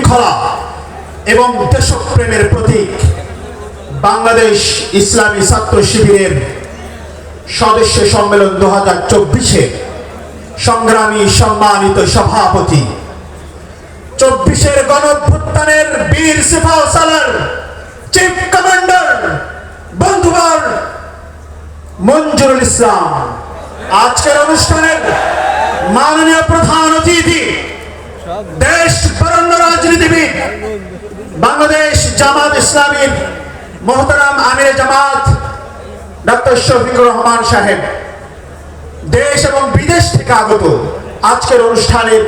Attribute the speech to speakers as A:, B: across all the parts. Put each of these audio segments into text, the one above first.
A: শৃঙ্খলা এবং দেশপ্রেমের প্রতীক বাংলাদেশ ইসলামী ছাত্র শিবিরের সদস্য সম্মেলন 2024-এ সংগ্রামী সম্মানিত সভাপতি 24-এর গণঅভ্যুত্থানের বীর সিপাহ সালার চিফ কমান্ডার বন্ধুবর মঞ্জুরুল ইসলাম, আজকের অনুষ্ঠানের মাননীয় প্রধান অতিথি দেশ বরেণ্য রাজনীতিবিদ বাংলাদেশ জামাত ইসলামীর মোহতারাম আমিরে জামাত ডক্টর শফিকুর রহমান সাহেব, দেশ এবং বিদেশ থেকে আগত আজকের অনুষ্ঠানের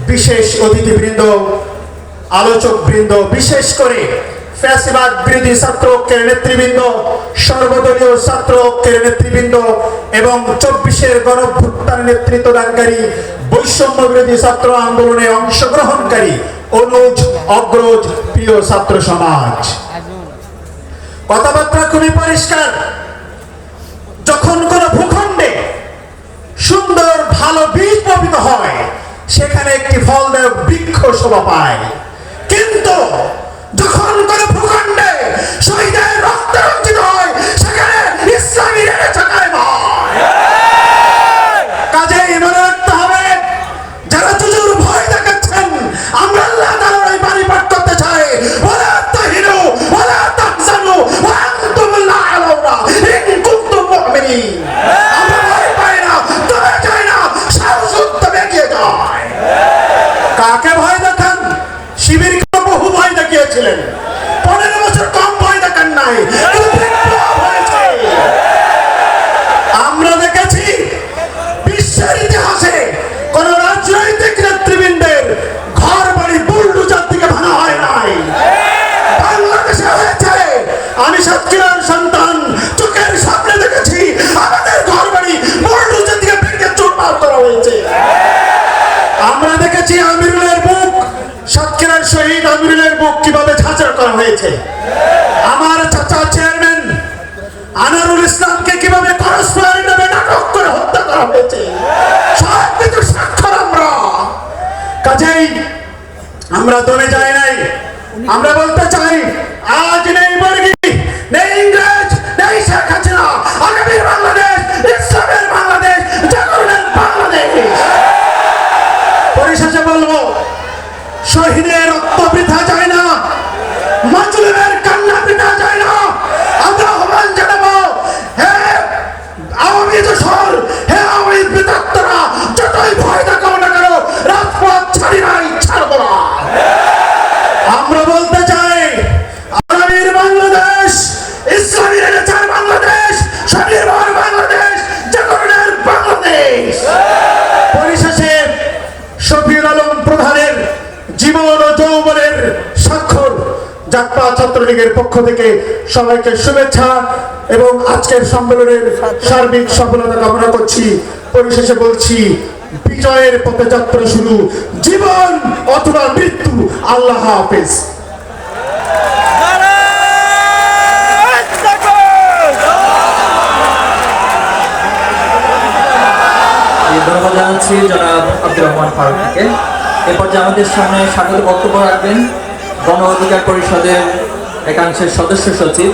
A: বিশেষ অতিথিবৃন্দ, আলোচকবৃন্দ, বিশেষ করে ফ্যাসিবাদ বিরোধী ছাত্র ঐক্যের নেতৃবৃন্দ, সর্বদলীয় ছাত্র ঐক্যের নেতৃবৃন্দ এবং 24-এর গণঅভ্যুত্থান নেতৃত্বদানকারী বৈষম্য বিরোধী ছাত্র আন্দোলনে অংশগ্রহণকারী অনুজ অগ্রজ প্রিয় ছাত্র সমাজ, কথাবার্তা খুবই পরিষ্কার। যখন কোন ভূখণ্ডে সুন্দর ভালো বীজ বপিত হয় সেখানে একটি ফলদায়ক বৃক্ষ শোভা পায়, কিন্তু যখন কোন ভূখণ্ডে শহীদের রক্ত রঞ্জিত হয় সেখানে ইসলামী রেখে চাকায় কাজেই মনে রাখতে হবে, যারা জুজুর ভয় দেখাচ্ছেন আমরা আল্লাহ তাআলার এই বাণী পাঠ করতে চাই, ওয়ালা তাহিনু ওয়ালা তাহজানু ওয়া আনতুমুল আ'লাউনা ইন কুনতুম মুমিনিন। আমরা ভয় পাই না, তবে চাই না, সাহস উদ্যমে এগিয়ে যায়। কাকে ভয় দেখান? শিবিরকে বহু ভয় দেখিয়েছিলেন, 15 বছর কম ভয় দেখান নাই, কিন্তু বিপ্লব হয়েছে। আমরা দেখেছি বিশ্বের ইতিহাসে কোন রাজনৈতিক নেতৃবৃন্দের ঘর বাড়ি বুলডোজার থেকে ভাঙা হয় নাই, বাংলাদেশে হয়েছে। আমি সাতক্ষীরার সন্তান, চোখের সামনে দেখেছি আমাদের ঘর বাড়ি বুলডোজার থেকে ভেঙে চুরমার করা হয়েছে। আমরা দেখেছি আমিরুলের বুক, সাতক্ষীরার শহীদ আমিরুলের বুক কিভাবে ঝাঁঝর করা হয়েছে। আমার চাচা চেয়ারম্যান আনারুল ইসলামকে কিভাবে করসফায়ার নামে নাটক করে হত্যা করা হয়েছে। সব কিছু স্বাক্ষর আমরা। কাজেই আমরা দমে যাই নাই। আমরা বলতে চাই, আজ নেই বর্গী, নেই ইংরেজ, নেই শেখ হাসিনা, আগামীর বাংলাদেশ ইসলামের বাংলাদেশ, জাগরণের বাংলাদেশ। পরিশেষে বলবো, শহীদের রক্ত বৃথা যায় না, মাজলুমের কান্না বৃথা যায় না। আমরা আহ্বান জানাবো, হে আওয়ামী দোসর, হে আওয়ামী বিতর্করা, যতই ভয় দেখাও না কেন রাজপথ ছাড়ি নাই, ছাড়বো না। আমরা বলতে চাই, আগামীর বাংলাদেশ ইসলামী রেনেসাঁর বাংলাদেশ, স্বনির্ভর বাংলাদেশ, জাগরণের বাংলাদেশ। পরিশেষে শফিউল আলম প্রধানের জীবন ও যৌবনের স্বাক্ষর জাগপা ছাত্রলীগের পক্ষ থেকে সবাইকে শুভেচ্ছা এবং আজকের সম্মেলনের সার্বিক সফলতা কামনা করছি। পরিশেষে বলছি, বিজয়ের পথে যাত্রা শুরু, জীবন অথবা মৃত্যু। আল্লাহ হাফেজ।
B: ধন্যবাদ জানাচ্ছি জনাব আব্দুর রহমান ফারুককে। এ পর্যায়ে আমাদের সামনে স্বাগত বক্তব্য রাখবেন গণ অধিকার পরিষদের একাংশের সদস্য সচিব